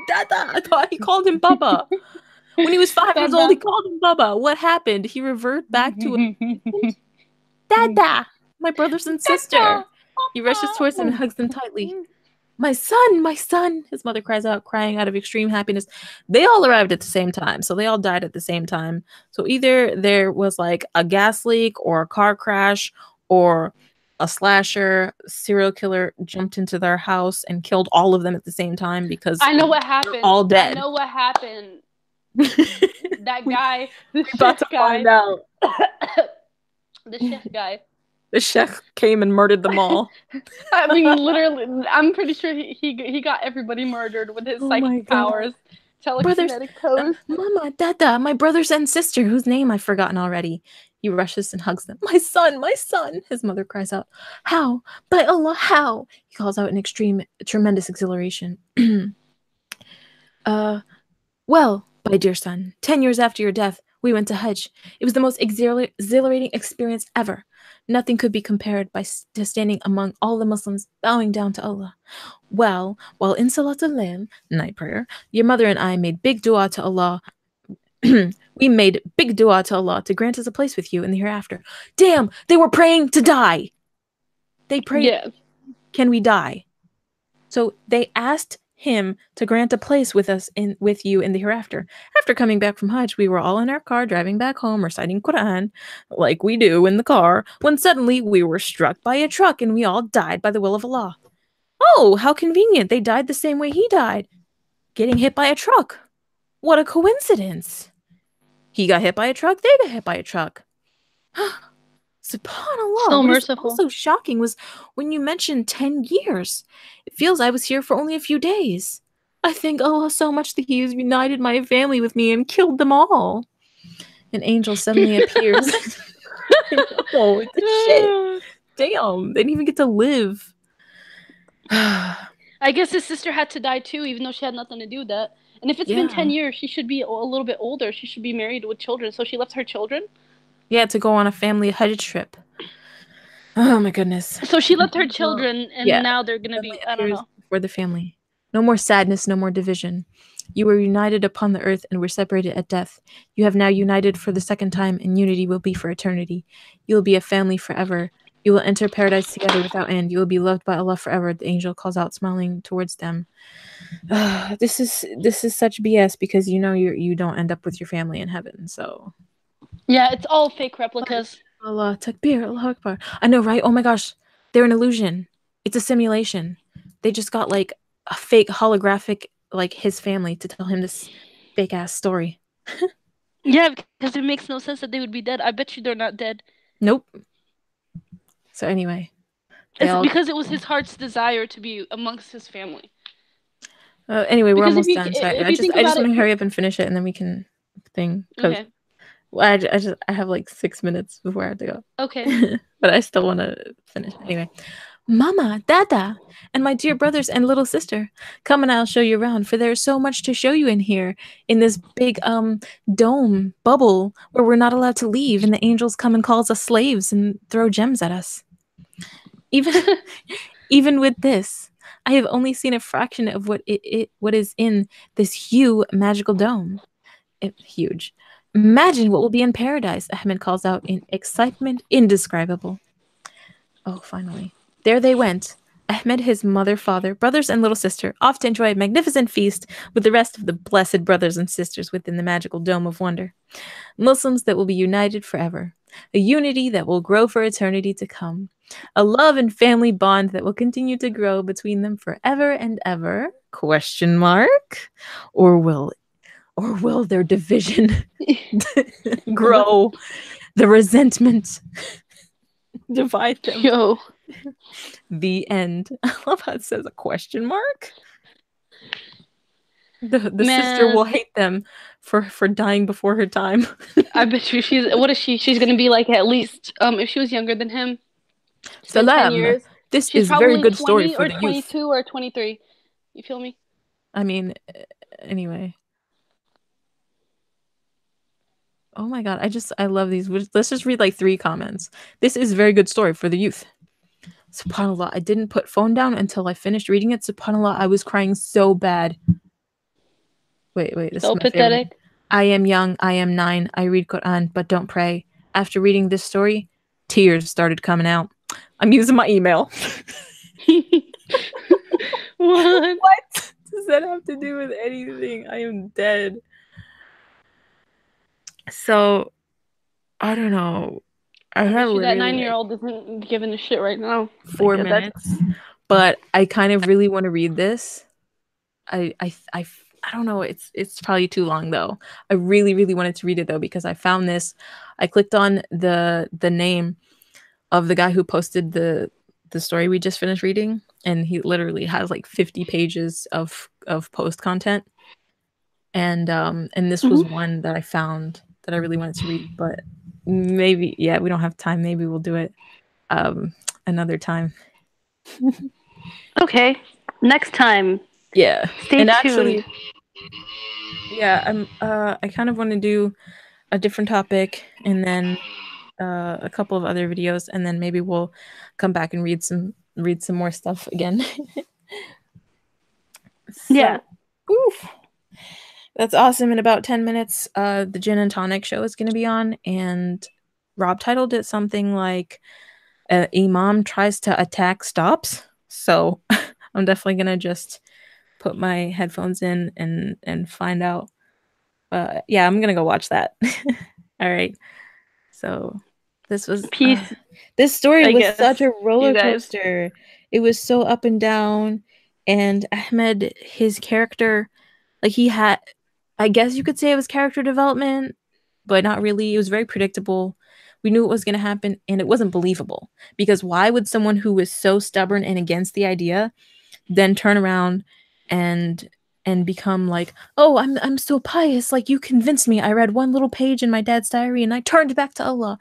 Dada. I thought he called him Baba. When he was 5 years old, he called him Baba. What happened? He reverted back to a Dada, my brothers and sister. He rushes towards them and hugs them tightly. My son, his mother cries out, crying out of extreme happiness. They all arrived at the same time, so they all died at the same time. So either there was like a gas leak or a car crash or a slasher serial killer jumped into their house and killed all of them at the same time because I know what happened. All dead. I know what happened. That guy, the about to guy. find out. The chef guy. The chef came and murdered them all. I mean, literally, I'm pretty sure he got everybody murdered with his psychic powers, telekinetic powers. Mama, Dada, my brothers and sister, whose name I've forgotten already. He rushes and hugs them. My son, his mother cries out. How? By Allah, how? He calls out in tremendous exhilaration. Well, my dear son, 10 years after your death, we went to Hajj. It was the most exhilarating experience ever. Nothing could be compared to standing among all the Muslims, bowing down to Allah. Well, while in Salatul Layl, night prayer, your mother and I made big dua to Allah. We made big dua to Allah to grant us a place with you in the hereafter. Damn, they were praying to die. They prayed, can we die? So they asked him to grant a place with us with you in the hereafter. After coming back from Hajj, we were all in our car driving back home reciting Quran like we do in the car, when suddenly we were struck by a truck and we all died by the will of Allah. Oh, how convenient. They died the same way he died. Getting hit by a truck. What a coincidence. He got hit by a truck, they got hit by a truck. SubhanAllah. So what merciful. Also shocking was when you mentioned 10 years. It feels I was here for only a few days. I thank Allah so much that He has united my family with me and killed them all. An angel suddenly appears. Oh, shit. Damn, they didn't even get to live. I guess his sister had to die too, even though she had nothing to do with that. And if it's been 10 years, she should be a little bit older. She should be married with children. So she left her children? Yeah, to go on a family Hajj trip. Oh my goodness. So she left her children, and now they're going to be, I don't know. For the family. No more sadness, no more division. You were united upon the earth and were separated at death. You have now united for the second time, and unity will be for eternity. You will be a family forever. You will enter paradise together without end. You will be loved by Allah forever. The angel calls out, smiling towards them. This is such BS because you don't end up with your family in heaven. So yeah, it's all fake replicas. Allah Takbir, Allah Akbar. I know, right? Oh my gosh, they're an illusion. It's a simulation. They just got like a fake holographic, like his family, to tell him this fake ass story. Yeah, because it makes no sense that they would be dead. I bet you they're not dead. Nope. So anyway, because it was his heart's desire to be amongst his family. Anyway, we're almost done. So I just want to hurry up and finish it, and then we can Okay. Well, I have like 6 minutes before I have to go. Okay. But I still want to finish. Anyway. Mama, Dada, and my dear brothers and little sister, come and I'll show you around, for there is so much to show you in here, in this big dome bubble where we're not allowed to leave, and the angels come and calls us slaves and throw gems at us. Even with this, I have only seen a fraction of what is in this huge magical dome. Huge. Imagine what will be in paradise, Ahmed calls out in excitement indescribable. Oh, finally. There they went, Ahmed, his mother, father, brothers, and little sister, off to enjoy a magnificent feast with the rest of the blessed brothers and sisters within the magical dome of wonder. Muslims that will be united forever. A unity that will grow for eternity to come. A love and family bond that will continue to grow between them forever and ever? ? Or will their division grow? The resentment divide them. Yo. The end. I love how it says ? The sister will Man, hate them for dying before her time. I bet you she's what is she? She's gonna be like at least if she was younger than him, it's been 10 Salam. years. This She's is very probably good story 20 for or the youth. 22 or 23. You feel me? I mean, anyway. Oh my god, I love these. Let's just read like 3 comments. This is very good story for the youth. SubhanAllah, I didn't put phone down until I finished reading it. SubhanAllah, I was crying so bad. Wait, this is So my favorite one. pathetic. I am young, I am 9, I read Quran, but don't pray. After reading this story, tears started coming out. I'm using my email. What? What does that have to do with anything? I am dead. So, I don't know. I I had bet you that literally like nine-year-old isn't giving a shit right now. Like 4 that's minutes, but I kind of really want to read this. I don't know. It's probably too long though. I really wanted to read it though because I found this. I clicked on the name of the guy who posted the story we just finished reading, and he literally has like 50 pages of post content. And this was Mhm. one that I found that I really wanted to read, but maybe yeah, we don't have time. Maybe we'll do it um another time. Okay. Next time, Yeah. stay And tuned. actually, yeah, I kind of want to do a different topic and then a couple of other videos, and then maybe we'll come back and read some more stuff again. Yeah. So, oof, that's awesome. In about 10 minutes, the Gin and Tonic show is going to be on, and Rob titled it something like "Imam tries to attack stops." So I'm definitely gonna just put my headphones in and find out. Yeah, I'm gonna go watch that. All right. So this was Peace, this story I was guess. such a You roller guys. coaster. It was so up and down, and Ahmed, his character, like he had, I guess you could say it was character development, but not really. It was very predictable. We knew what was going to happen, and it wasn't believable because why would someone who was so stubborn and against the idea then turn around and become like, "Oh, I'm so pious. Like you convinced me. I read one little page in my dad's diary and I turned back to Allah."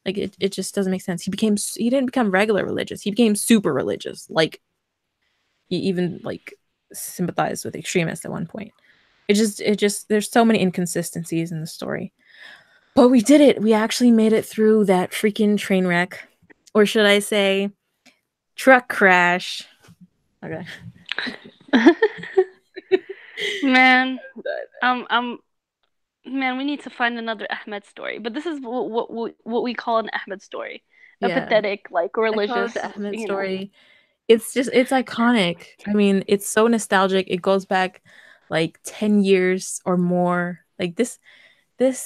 Like it just doesn't make sense. He didn't become regular religious. He became super religious. Like he even like sympathized with extremists at one point. It just there's so many inconsistencies in the story. But we did it. We actually made it through that freaking train wreck. Or should I say truck crash. Okay. Man, I'm man, we need to find another Ahmed story. But this is what we call an Ahmed story. A Yeah. pathetic, like I call it religious, the Ahmed you know. story. It's iconic. I mean, it's so nostalgic. It goes back like 10 years or more. Like this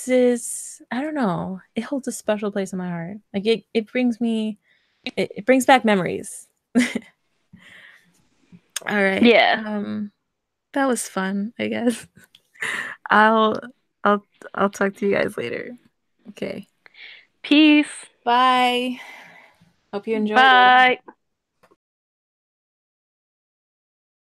is I don't know. It holds a special place in my heart. Like it brings me it brings back memories. All right. Yeah. That was fun, I guess. I'll I'll I'll talk to you guys later. Okay. Peace. Bye. Hope you enjoyed it. Bye.